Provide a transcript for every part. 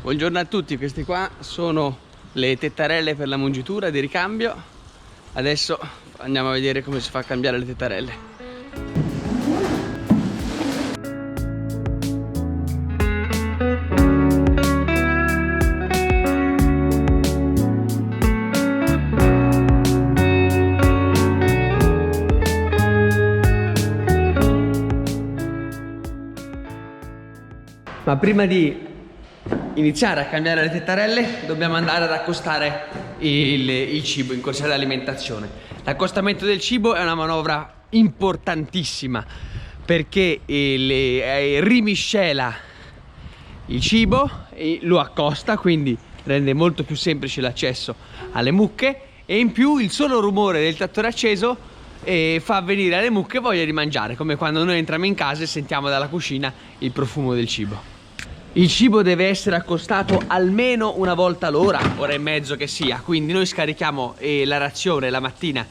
Buongiorno a tutti, queste qua sono le tettarelle per la mungitura di ricambio. Adesso andiamo a vedere come si fa a cambiare le tettarelle. Ma prima di iniziare a cambiare le tettarelle dobbiamo andare ad accostare il cibo in corsia dell'alimentazione. L'accostamento del cibo è una manovra importantissima perché rimiscela il cibo e lo accosta, quindi rende molto più semplice l'accesso alle mucche, e in più il solo rumore del trattore acceso fa venire alle mucche voglia di mangiare, come quando noi entriamo in casa e sentiamo dalla cucina il profumo del cibo. Il cibo deve essere accostato almeno una volta all'ora, ora e mezzo che sia, quindi noi scarichiamo la razione la mattina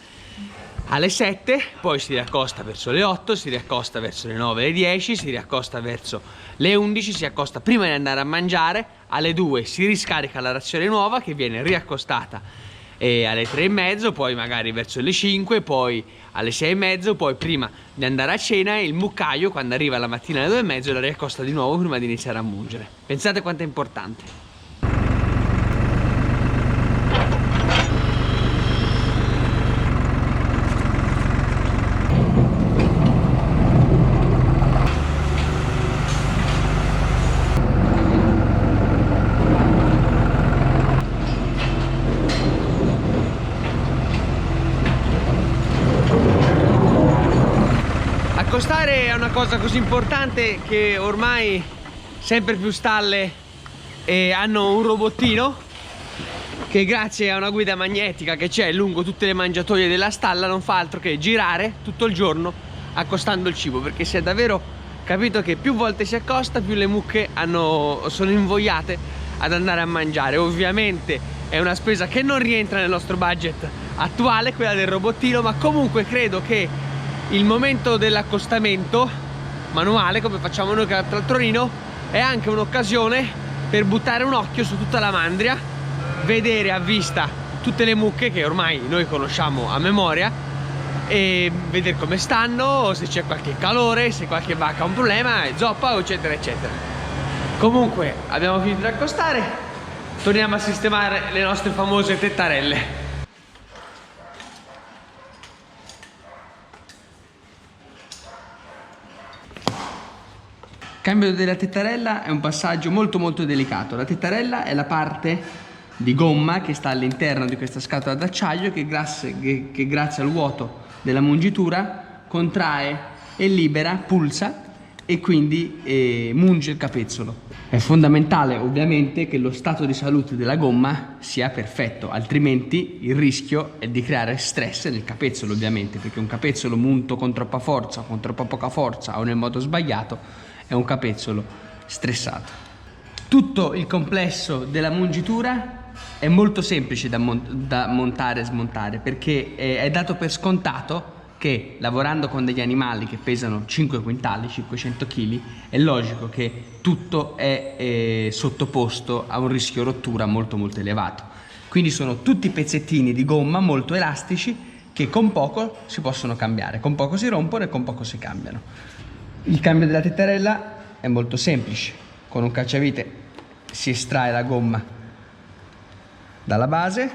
alle 7, poi si riaccosta verso le 8, si riaccosta verso le 9 e le 10, si riaccosta verso le 11, si accosta prima di andare a mangiare, alle 2 si riscarica la razione nuova che viene riaccostata alle 3 e mezzo, poi magari verso le 5, poi alle 6 e mezzo, poi prima di andare a cena il muccaio quando arriva la mattina alle 2 e mezzo la riaccosta di nuovo prima di iniziare a mungere. Pensate quanto è importante. Accostare è una cosa così importante che ormai sempre più stalle hanno un robottino che, grazie a una guida magnetica che c'è lungo tutte le mangiatoie della stalla, non fa altro che girare tutto il giorno accostando il cibo, perché si è davvero capito che più volte si accosta più le mucche sono invogliate ad andare a mangiare. Ovviamente è una spesa che non rientra nel nostro budget attuale, quella del robottino, ma comunque credo che il momento dell'accostamento manuale, come facciamo noi con il trattorino, è anche un'occasione per buttare un occhio su tutta la mandria, vedere a vista tutte le mucche che ormai noi conosciamo a memoria e vedere come stanno, se c'è qualche calore, se qualche vacca ha un problema, zoppa, eccetera eccetera. Comunque abbiamo finito di accostare, torniamo a sistemare le nostre famose tettarelle. Il cambio della tettarella è un passaggio molto delicato. La tettarella è la parte di gomma che sta all'interno di questa scatola d'acciaio che grazie al vuoto della mungitura contrae e libera, pulsa e quindi munge il capezzolo. È fondamentale ovviamente che lo stato di salute della gomma sia perfetto, altrimenti il rischio è di creare stress nel capezzolo, ovviamente, perché un capezzolo munto con troppa forza, con troppa poca forza o nel modo sbagliato è un capezzolo stressato. Tutto il complesso della mungitura è molto semplice da montare e smontare, perché è dato per scontato che lavorando con degli animali che pesano 5 quintali, 500 kg, è logico che tutto è sottoposto a un rischio rottura molto elevato. Quindi sono tutti pezzettini di gomma molto elastici che con poco si possono cambiare, con poco si rompono e con poco si cambiano. Il cambio della tettarella è molto semplice. Con un cacciavite si estrae la gomma dalla base,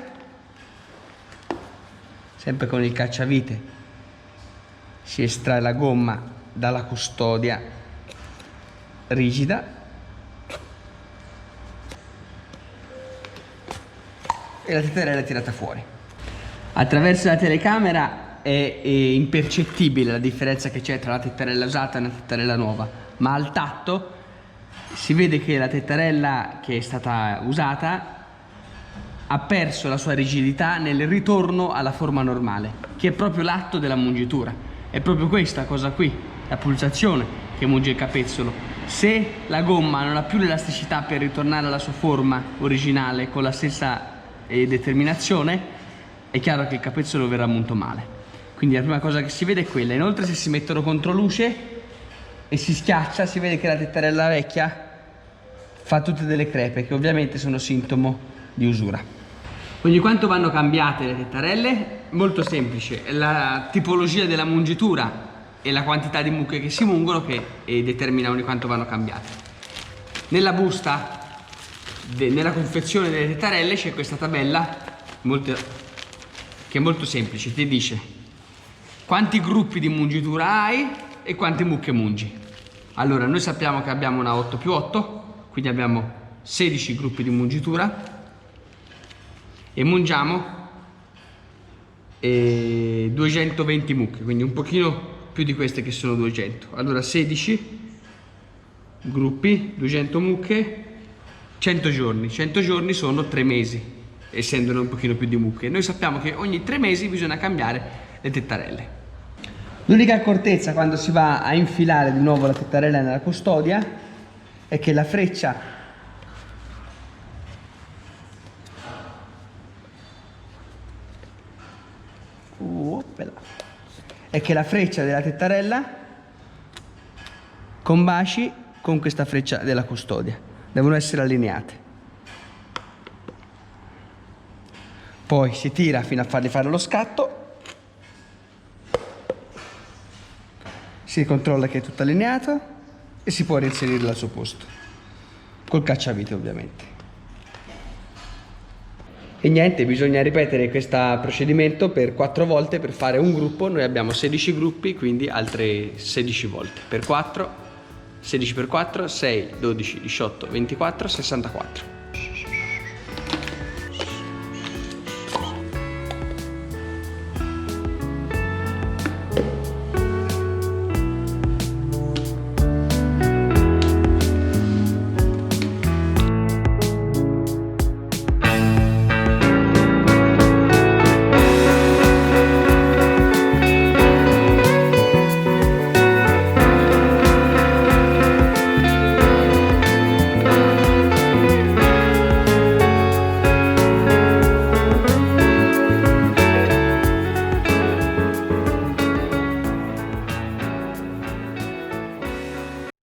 sempre con il cacciavite si estrae la gomma dalla custodia rigida e la tettarella è tirata fuori. Attraverso la telecamera è impercettibile la differenza che c'è tra la tettarella usata e una tettarella nuova, ma al tatto si vede che la tettarella che è stata usata ha perso la sua rigidità nel ritorno alla forma normale, che è proprio l'atto della mungitura. È proprio questa cosa qui, la pulsazione, che munge il capezzolo. Se la gomma non ha più l'elasticità per ritornare alla sua forma originale con la stessa determinazione, è chiaro che il capezzolo verrà munto male. Quindi la prima cosa che si vede è quella. Inoltre, se si mettono controluce e si schiaccia, si vede che la tettarella vecchia fa tutte delle crepe che ovviamente sono sintomo di usura. Ogni quanto vanno cambiate le tettarelle? Molto semplice, è la tipologia della mungitura e la quantità di mucche che si mungono che determina ogni quanto vanno cambiate. Nella busta, nella confezione delle tettarelle c'è questa tabella che è molto semplice, ti dice quanti gruppi di mungitura hai e quante mucche mungi. Allora, noi sappiamo che abbiamo una 8+8, quindi abbiamo 16 gruppi di mungitura e mungiamo 220 mucche, quindi un pochino più di queste che sono 200. Allora 16 gruppi, 200 mucche, 100 giorni. 100 giorni sono 3 mesi, essendone un pochino più di mucche. Noi sappiamo che ogni 3 mesi bisogna cambiare le tettarelle. L'unica accortezza quando si va a infilare di nuovo la tettarella nella custodia è che la freccia della tettarella combaci con questa freccia della custodia, devono essere allineate. Poi si tira fino a fargli fare lo scatto, si controlla che è tutto allineato e si può reinserirla al suo posto col cacciavite ovviamente. E niente, bisogna ripetere questo procedimento per 4 volte per fare un gruppo. Noi abbiamo 16 gruppi, quindi altre 16 volte. Per 4, 16 per 4, 6, 12, 18, 24, 64.